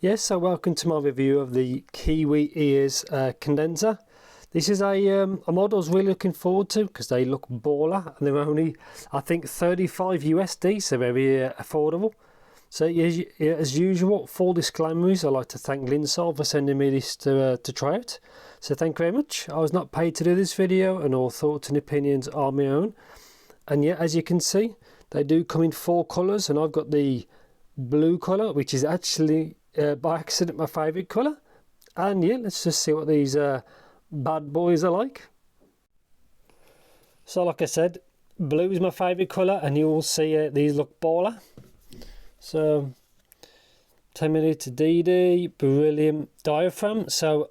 Yes, so welcome to my review of the Kiwi Ears Cadenza. This is a model I was really looking forward to because they look baller and they're only, I think, 35 USD, so very affordable. So as usual, full disclaimers, I'd like to thank Linsol for sending me this to try out. So thank you very much. I was not paid to do this video and all thoughts and opinions are my own. And yeah, as you can see, they do come in 4 colours and I've got the blue colour, which is actually by accident my favourite colour. And yeah, let's just see what these bad boys are like. So like I said, blue is my favourite colour and you will see these look baller. So 10mm DD, Beryllium diaphragm. So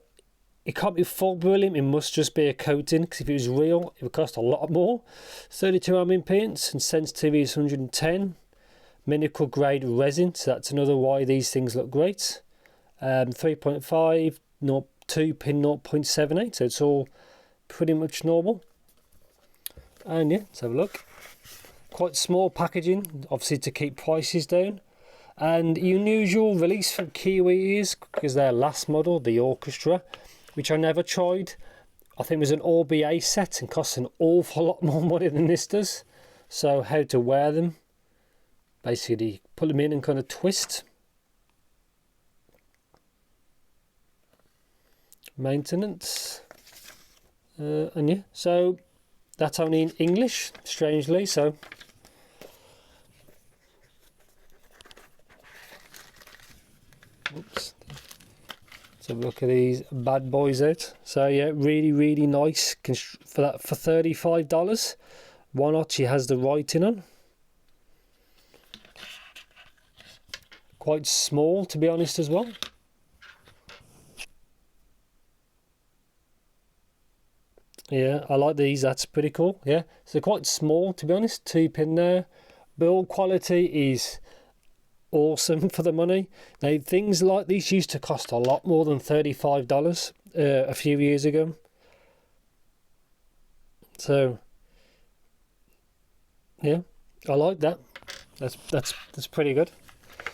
it can't be full Beryllium, it must just be a coating, because if it was real it would cost a lot more. 32 ohm impedance and sensitivity is 110. Medical grade resin, so that's another why these things look great. 3.5, 2 pin 0.78, so it's all pretty much normal. And yeah, let's have a look. Quite small packaging, obviously to keep prices down. And unusual release from Kiwi Ears, because their last model, the Orchestra, which I never tried. I think it was an RBA set and costs an awful lot more money than this does. So how to wear them. Basically put them in and kind of twist. Maintenance. And yeah, so that's only in English, strangely. So oops. Let's have a look at these bad boys out. So yeah, really nice for that, for $35. One actually has the writing on. Quite small, to be honest, as well. Yeah, I like these, that's pretty cool. Yeah, so quite small, to be honest. 2 pin there. Build quality is awesome for the money. Now, things like these used to cost a lot more than $35 a few years ago. So yeah, I like that. That's pretty good.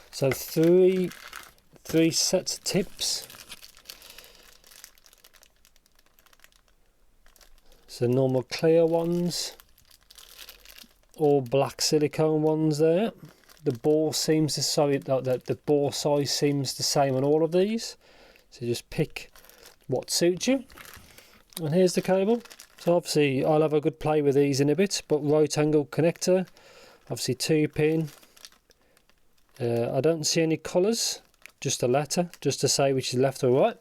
So three sets of tips. So normal clear ones, all black silicone ones there. The bore seems to, sorry, the bore size seems the same on all of these. So just pick what suits you. And here's the cable. So obviously I'll have a good play with these in a bit, but right angle connector, obviously 2 pin. I don't see any colours, just a letter, just to say which is left or right.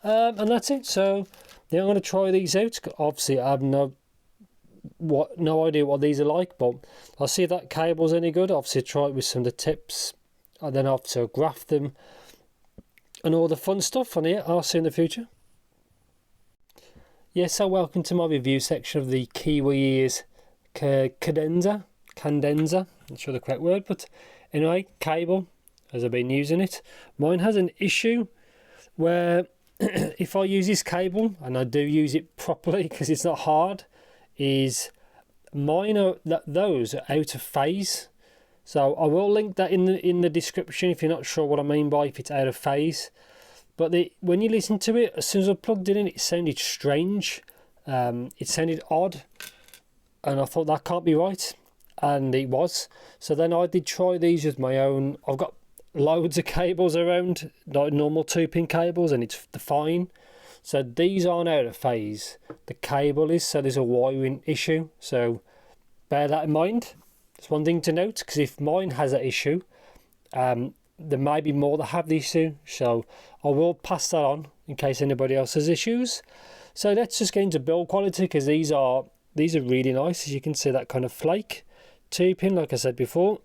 And that's it. So yeah, I'm going to try these out. Obviously I have no idea what these are like, but I'll see if that cable's any good. Obviously try it with some of the tips, and then obviously I'll graph them and all the fun stuff. And yeah, I'll see you in the future. Yes, so welcome to my review section of the Kiwi Ears Cadenza. Not sure the correct word, but anyway, cable, as I've been using it. Mine has an issue where if I use this cable, and I do use it properly because it's not hard, is mine are, those are out of phase. So I will link that in the description if you're not sure what I mean by if it's out of phase. But when you listen to it, as soon as I plugged it in, it sounded strange. It sounded odd, and I thought that can't be right, and it was. So then I did try these with my own. I've got loads of cables around, like normal 2 pin cables, and it's fine. So these aren't out of phase, the cable is, so there's a wiring issue, so bear that in mind. It's one thing to note, because if mine has that issue, there may be more that have the issue, so I will pass that on in case anybody else has issues. So let's just get into build quality, because these are really nice. As you can see, that kind of flake 2 pin, like I said before.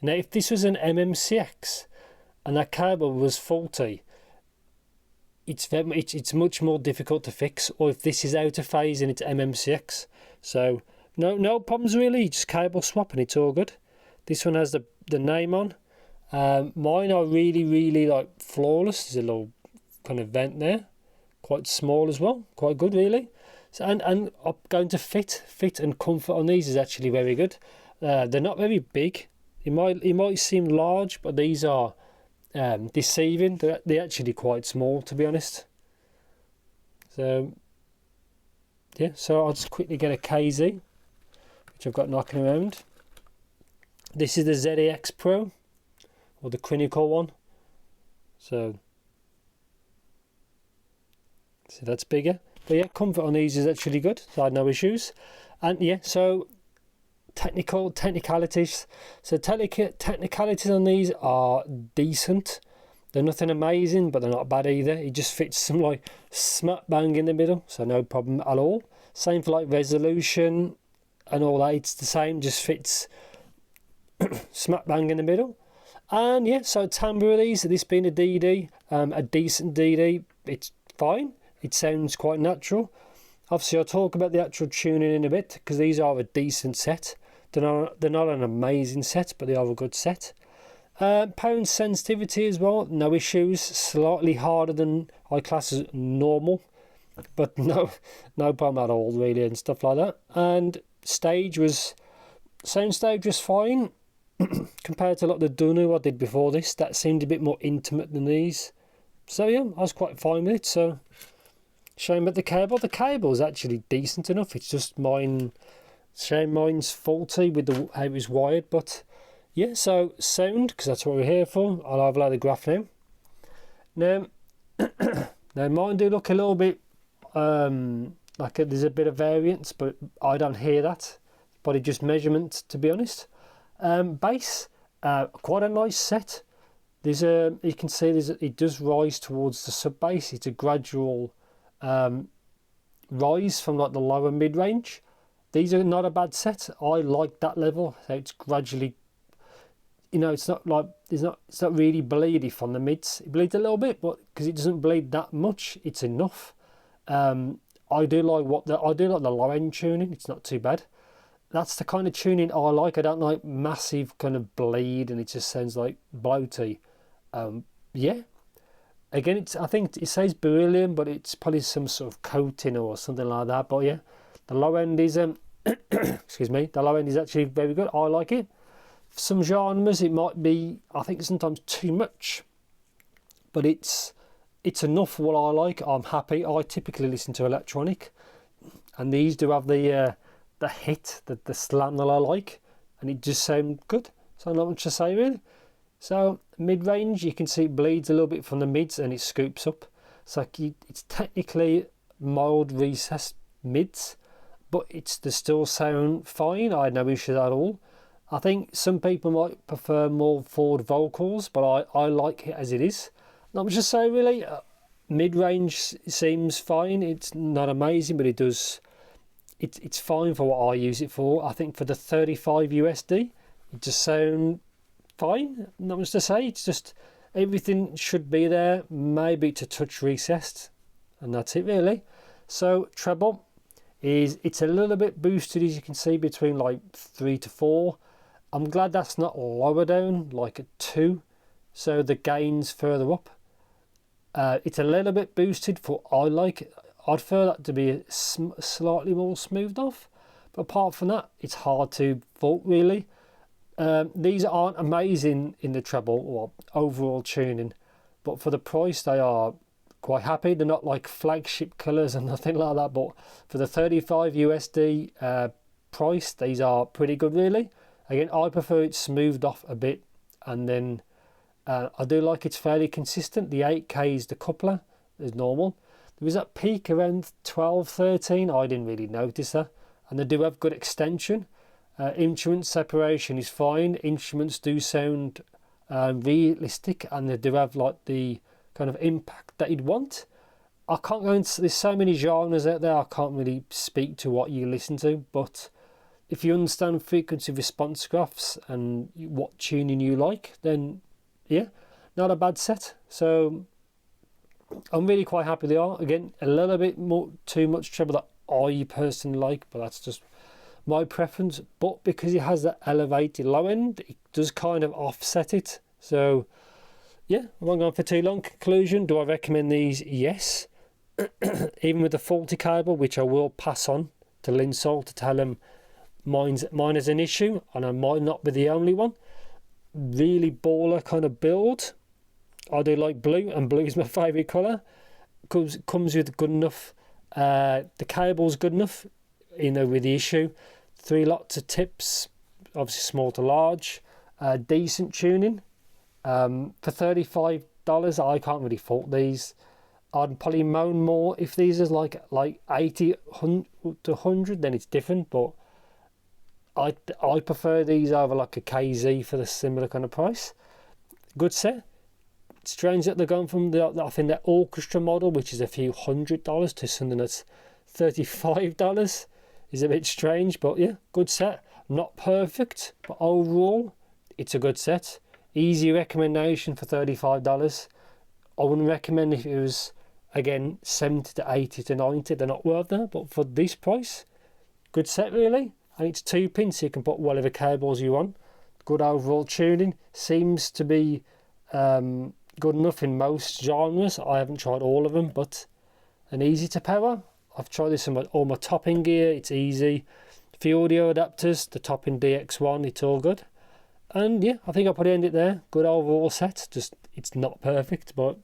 Now if this was an MMCX and that cable was faulty, it's much more difficult to fix. Or if this is out of phase and it's MMCX, so no problems really, just cable swap and it's all good. This one has the name on. Mine are really like flawless. There's a little kind of vent there, quite small as well, quite good really. So and going to fit and comfort on these is actually very good. They're not very big. It might seem large, but these are deceiving. They're actually quite small, to be honest. So yeah, so I'll just quickly get a KZ, which I've got knocking around. This is the ZEX Pro, or the clinical one. So that's bigger. But yeah, comfort on these is actually good, so I had no issues. And yeah, so technicalities. So technicalities on these are decent. They're nothing amazing, but they're not bad either. It just fits some like smack bang in the middle, so no problem at all. Same for like resolution and all that. It's the same, just fits smack bang in the middle. And yeah, so timbre of these, this being a DD, a decent DD, it's fine. It sounds quite natural. Obviously, I'll talk about the actual tuning in a bit, because these are a decent set. They're not an amazing set, but they are a good set. Pound sensitivity as well, no issues. Slightly harder than I class as normal, but no problem at all really, and stuff like that. And sound stage was fine compared to like the Dunu I did before this. That seemed a bit more intimate than these. So yeah, I was quite fine with it. So shame about the cable. The cable is actually decent enough. It's just mine's faulty with how it was wired. But yeah, so sound, because that's what we're here for. I'll overlay the graph now. Now mine do look a little bit like there's a bit of variance, but I don't hear that. Probably just measurement, to be honest. Bass, quite a nice set. There's you can see it does rise towards the sub bass. It's a gradual rise from like the lower mid range. These are not a bad set. I like that level. So it's gradually, it's not like it's not really bleedy from the mids. It bleeds a little bit, but because it doesn't bleed that much, it's enough. I do like the low end tuning. It's not too bad. That's the kind of tuning I like. I don't like massive kind of bleed, and it just sounds like bloaty. Yeah. Again, I think it says Beryllium, but it's probably some sort of coating or something like that. But yeah, the low end is excuse me. The low end is actually very good. I like it. For some genres, it might be, I think, sometimes too much, but it's enough for what I like. I'm happy. I typically listen to electronic, and these do have the hit, the slam that I like, and it just sounds good. So not much to say really. So mid range, you can see it bleeds a little bit from the mids and it scoops up. So it's technically mild recessed mids, but they still sound fine. I had no issues at all. I think some people might prefer more forward vocals, but I like it as it is. Not much to say really. Mid range seems fine. It's not amazing, but it's fine for what I use it for. I think for the 35 USD, it just sounds fine. Not much to say. It's just everything should be there. Maybe it's a touch recessed, and that's it really. So treble it's a little bit boosted, as you can see, between like 3 to 4. I'm glad that's not lower down like a 2, so the gain's further up. It's a little bit boosted for I like. I'd prefer that to be slightly more smoothed off, but apart from that, it's hard to fault really. These aren't amazing in the treble or overall tuning, but for the price they are quite happy. They're not like flagship colours and nothing like that, but for the 35 USD price, these are pretty good really. Again, I prefer it smoothed off a bit, and then I do like it's fairly consistent. The 8K is the coupler, is normal. There was that peak around 12, 13. I didn't really notice that, and they do have good extension. Instrument separation is fine. Instruments do sound realistic, and they do have like the kind of impact that you'd want. I can't go into, there's so many genres out there, I can't really speak to what you listen to, but if you understand frequency response graphs and what tuning you like, then yeah, not a bad set. So I'm really quite happy they are. Again, a little bit more too much treble that I personally like, but that's just my preference. But because it has that elevated low end, it does kind of offset it. So yeah, I won't go on for too long. Conclusion, do I recommend these? Yes. Even with the faulty cable, which I will pass on to Linsol to tell them mine is an issue, and I might not be the only one. Really baller kind of build. I do like blue, and blue is my favourite colour. Comes with good enough, the cable's good enough, with the issue. 3 lots of tips, obviously small to large, decent tuning. For $35, I can't really fault these. I'd probably moan more if these is like 80 to 100, then it's different, but I prefer these over like a KZ for the similar kind of price. Good set. Strange that they're going from I think the Orchestra model, which is a few $100, to something that's $35 is a bit strange, but yeah, good set. Not perfect, but overall it's a good set. Easy recommendation for $35. I wouldn't recommend if it was, again, 70 to 80 to 90, they're not worth that, but for this price, good set really. And it's 2 pins, so you can put whatever cables you want. Good overall tuning, seems to be good enough in most genres. I haven't tried all of them, but an easy to power. I've tried this on all my topping gear, it's easy. For audio adapters, the topping DX1, it's all good. And yeah, I think I'll probably end it there. Good overall set, just it's not perfect, but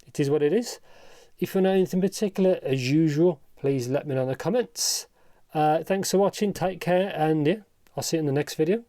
it is what it is. If you know anything particular, as usual, please let me know in the comments. Thanks for watching, take care, and yeah, I'll see you in the next video.